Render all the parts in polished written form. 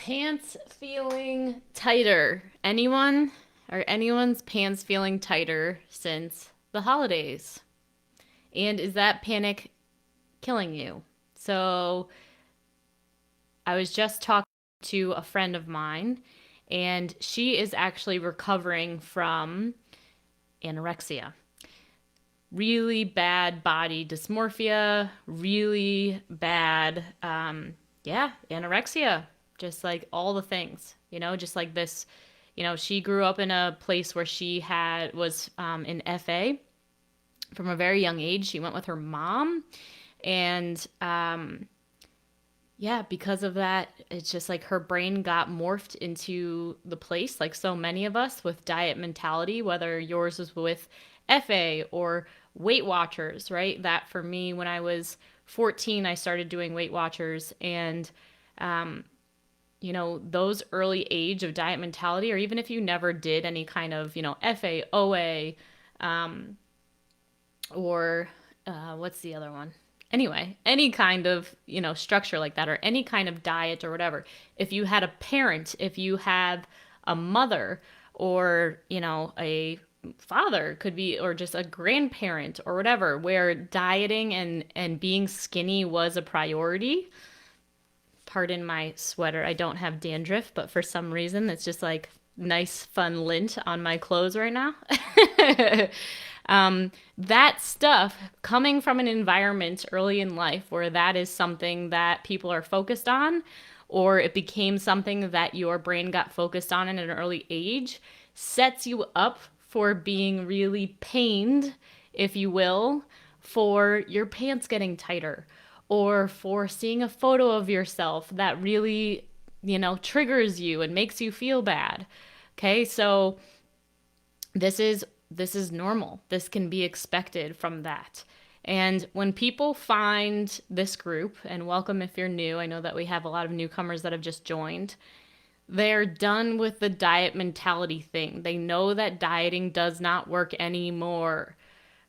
Pants feeling tighter. Anyone or anyone's pants feeling tighter since the holidays? And is that panic killing you? So, I was just talking to a friend of mine, and she is actually recovering from anorexia. Really bad body dysmorphia, really bad, anorexia. Just like all the things, just like this. She grew up in a place where she was in FA from a very young age. She went with her mom, and because of that, it's just like her brain got morphed into the place, like so many of us with diet mentality, whether yours was with FA or Weight Watchers, right? That for me, when I was 14, I started doing Weight Watchers, and those early age of diet mentality, or even if you never did any kind of, FA, OA, or what's the other one? Anyway, any kind of, structure like that, or any kind of diet or whatever. If you had a parent, if you have a mother, or, a father could be, or just a grandparent or whatever, where dieting and being skinny was a priority. Pardon my sweater. I don't have dandruff, but for some reason it's just like nice, fun lint on my clothes right now. That stuff coming from an environment early in life where that is something that people are focused on, or it became something that your brain got focused on at an early age, sets you up for being really pained, if you will, for your pants getting tighter, or for seeing a photo of yourself that really, triggers you and makes you feel bad. Okay, so this is normal. This can be expected from that. And when people find this group, and welcome if you're new, I know that we have a lot of newcomers that have just joined, they're done with the diet mentality thing. They know that dieting does not work anymore,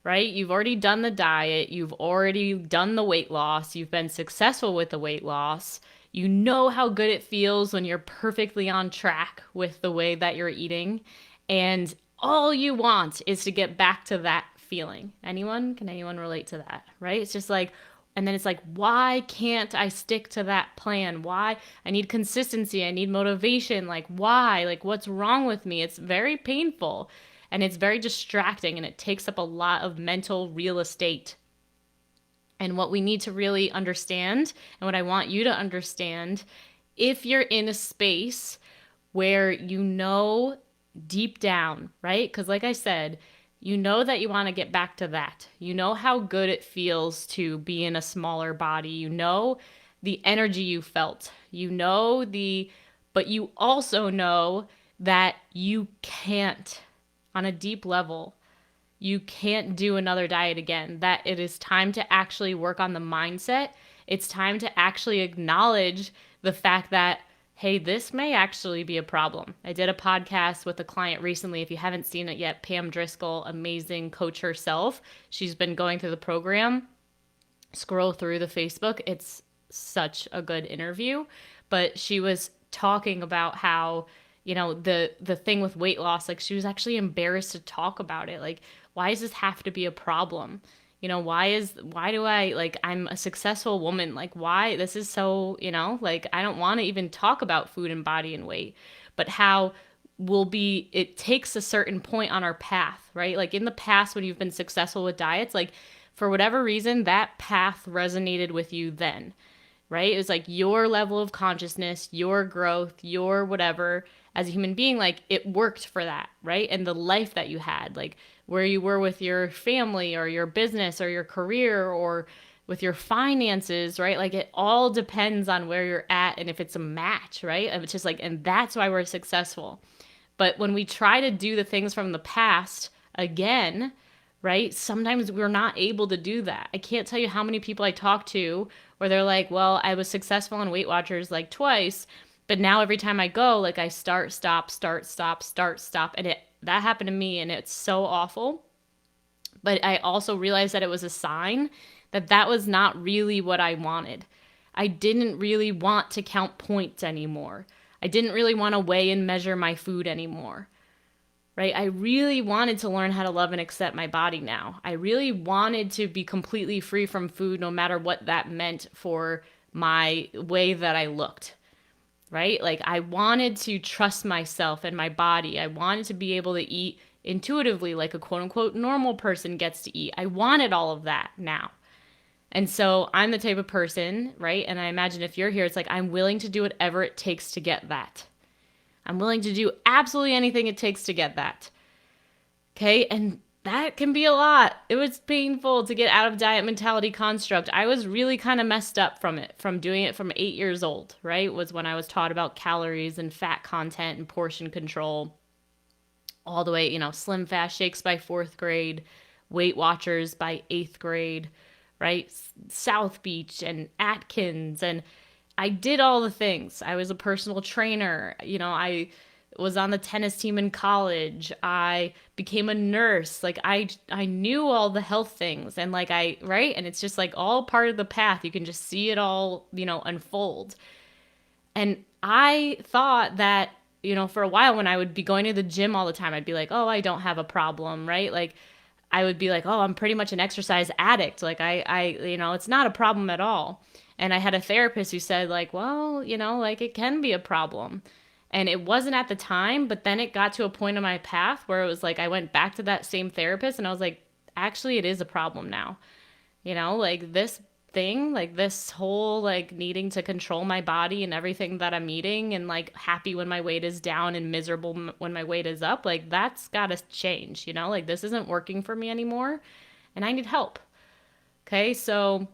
right? You've already done the diet. You've already done the weight loss. You've been successful with the weight loss. You know how good it feels when you're perfectly on track with the way that you're eating. And all you want is to get back to that feeling. Can anyone relate to that, right? It's just like, and then it's like, why can't I stick to that plan? Why? I need consistency. I need motivation. Like, why? Like, what's wrong with me? It's very painful and it's very distracting, and it takes up a lot of mental real estate. And what we need to really understand, and what I want you to understand, if you're in a space where deep down, right? Because like I said, that you want to get back to that. You know how good it feels to be in a smaller body. You know the energy you felt. But you also know that you can't, on a deep level, you can't do another diet again. That it is time to actually work on the mindset. It's time to actually acknowledge the fact that, hey, this may actually be a problem. I did a podcast with a client recently. If you haven't seen it yet, Pam Driscoll, amazing coach herself. She's been going through the program. Scroll through the Facebook. It's such a good interview. But she was talking about how, the thing with weight loss, like she was actually embarrassed to talk about it. Like, why does this have to be a problem? Why do I, like, I'm a successful woman. Like, why? This is so, like, I don't want to even talk about food and body and weight, but how it takes a certain point on our path, right? Like in the past, when you've been successful with diets, like for whatever reason, that path resonated with you then, right? It was like your level of consciousness, your growth, your whatever as a human being, like it worked for that, right? And the life that you had, like where you were with your family or your business or your career or with your finances, right? Like it all depends on where you're at and if it's a match, right? And it's just like, and that's why we're successful. But when we try to do the things from the past again, right? Sometimes we're not able to do that. I can't tell you how many people I talk to where they're like, well, I was successful on Weight Watchers like twice, but now every time I go, like I start, stop, start, stop, start, stop. And that happened to me, and it's so awful. But I also realized that it was a sign that that was not really what I wanted. I didn't really want to count points anymore. I didn't really want to weigh and measure my food anymore, right? I really wanted to learn how to love and accept my body now. I really wanted to be completely free from food, no matter what that meant for my way that I looked, right? Like I wanted to trust myself and my body. I wanted to be able to eat intuitively like a quote unquote normal person gets to eat. I wanted all of that now. And so I'm the type of person, right? And I imagine if you're here, it's like I'm willing to do whatever it takes to get that. I'm willing to do absolutely anything it takes to get that. Okay? And that can be a lot. It was painful to get out of diet mentality construct. I was really kind of messed up from it, from doing it from 8 years old, right? Was when I was taught about calories and fat content and portion control, all the way, Slim Fast Shakes by 4th grade, Weight Watchers by 8th grade, right? South Beach and Atkins. And I did all the things. I was a personal trainer. I was on the tennis team in college. I became a nurse. Like I knew all the health things, and right? And it's just like all part of the path. You can just see it all, unfold. And I thought that, for a while when I would be going to the gym all the time, I'd be like, oh, I don't have a problem, right? Like I would be like, oh, I'm pretty much an exercise addict. Like it's not a problem at all. And I had a therapist who said like, well, like it can be a problem. And it wasn't at the time, but then it got to a point in my path where it was like, I went back to that same therapist and I was like, actually, it is a problem now. Like this thing, like this whole like needing to control my body and everything that I'm eating and like happy when my weight is down and miserable when my weight is up, like that's got to change, like this isn't working for me anymore and I need help. Okay, so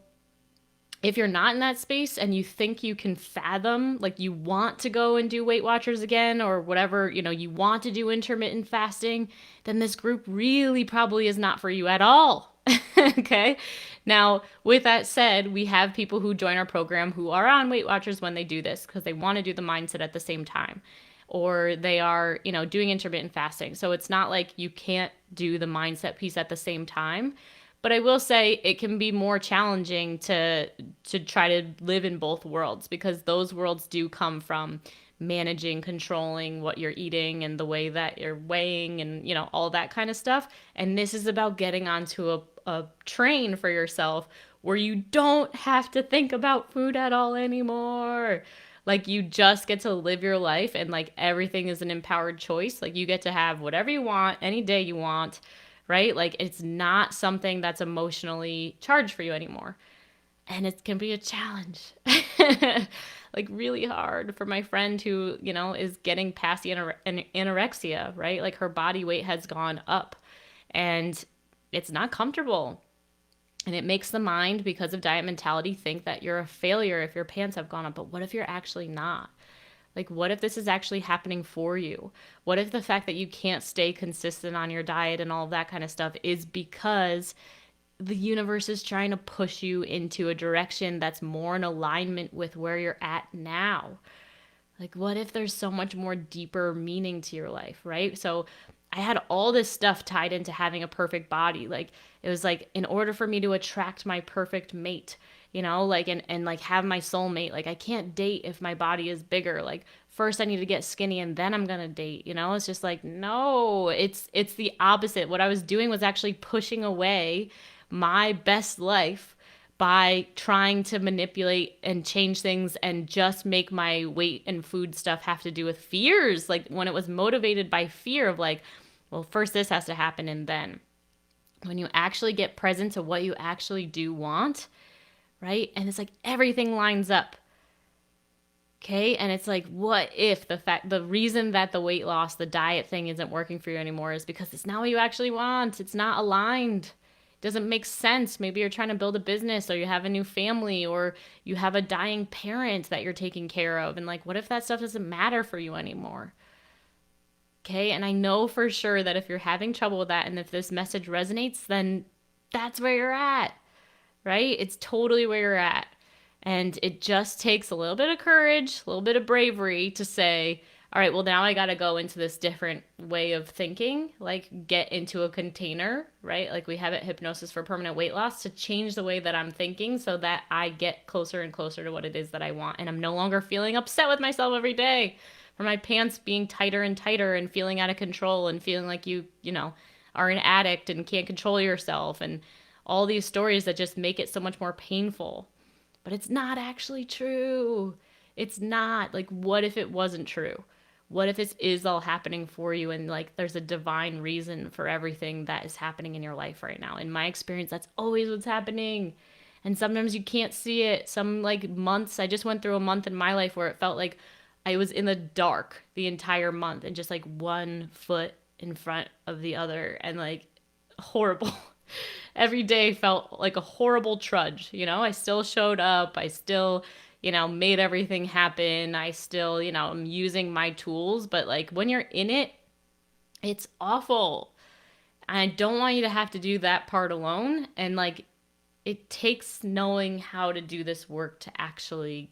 if you're not in that space and you think you can fathom, like you want to go and do Weight Watchers again or whatever, you want to do intermittent fasting, then this group really probably is not for you at all. Okay. Now, with that said, we have people who join our program who are on Weight Watchers when they do this because they want to do the mindset at the same time, or they are, doing intermittent fasting. So it's not like you can't do the mindset piece at the same time. But I will say it can be more challenging to try to live in both worlds because those worlds do come from managing, controlling what you're eating and the way that you're weighing and, all that kind of stuff. And this is about getting onto a train for yourself where you don't have to think about food at all anymore. Like you just get to live your life and like everything is an empowered choice. Like you get to have whatever you want, any day you want. Right? Like it's not something that's emotionally charged for you anymore. And it can be a challenge. Like really hard for my friend who, is getting past the anorexia, right? Like her body weight has gone up and it's not comfortable. And it makes the mind, because of diet mentality, think that you're a failure if your pants have gone up. But what if you're actually not? Like, what if this is actually happening for you? What if the fact that you can't stay consistent on your diet and all of that kind of stuff is because the universe is trying to push you into a direction that's more in alignment with where you're at now? Like, what if there's so much more deeper meaning to your life, right? So I had all this stuff tied into having a perfect body. Like, it was like, in order for me to attract my perfect mate, like, and like have my soulmate, like I can't date if my body is bigger. Like first I need to get skinny and then I'm going to date, it's just like, no, it's the opposite. What I was doing was actually pushing away my best life by trying to manipulate and change things and just make my weight and food stuff have to do with fears. Like when it was motivated by fear of like, well, first this has to happen. And then when you actually get present to what you actually do want, right? And it's like everything lines up. Okay. And it's like, what if the reason that the weight loss, the diet thing isn't working for you anymore is because it's not what you actually want. It's not aligned. It doesn't make sense. Maybe you're trying to build a business or you have a new family or you have a dying parent that you're taking care of. And like, what if that stuff doesn't matter for you anymore? Okay. And I know for sure that if you're having trouble with that and if this message resonates, then that's where you're at. Right? It's totally where you're at. And it just takes a little bit of courage, a little bit of bravery to say, all right, well, now I got to go into this different way of thinking, like get into a container, right? Like we have it hypnosis for permanent weight loss to change the way that I'm thinking so that I get closer and closer to what it is that I want. And I'm no longer feeling upset with myself every day for my pants being tighter and tighter and feeling out of control and feeling like you know, are an addict and can't control yourself and all these stories that just make it so much more painful. But it's not actually true. It's not. Like, what if it wasn't true? What if this is all happening for you and like there's a divine reason for everything that is happening in your life right now? In my experience, that's always what's happening. And sometimes you can't see it. Some like months, I just went through a month in my life where it felt like I was in the dark the entire month and just like one foot in front of the other and like horrible. Every day felt like a horrible trudge. You know, I still showed up. I still, you know, made everything happen. I still, you know, I'm using my tools. But like when you're in it, it's awful. I don't want you to have to do that part alone. And like it takes knowing how to do this work to actually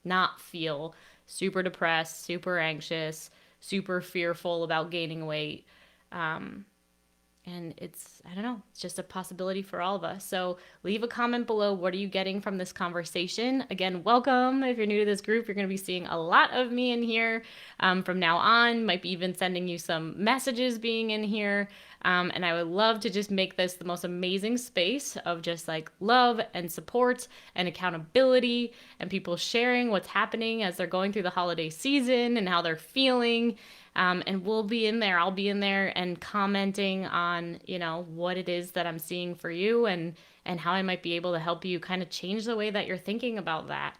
not feel super depressed, super anxious, super fearful about gaining weight. Um, and it's, I don't know, it's just a possibility for all of us. So leave a comment below. What are you getting from this conversation? Again, welcome. If you're new to this group, you're going to be seeing a lot of me in here from now on. Might be even sending you some messages being in here. And I would love to just make this the most amazing space of just like love and support and accountability and people sharing what's happening as they're going through the holiday season and how they're feeling. And we'll be in there. I'll be in there and commenting on, you know, what it is that I'm seeing for you and how I might be able to help you kind of change the way that you're thinking about that.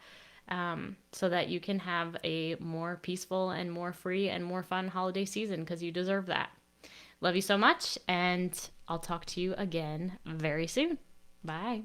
So that you can have a more peaceful and more free and more fun holiday season because you deserve that. Love you so much, and I'll talk to you again very soon. Bye.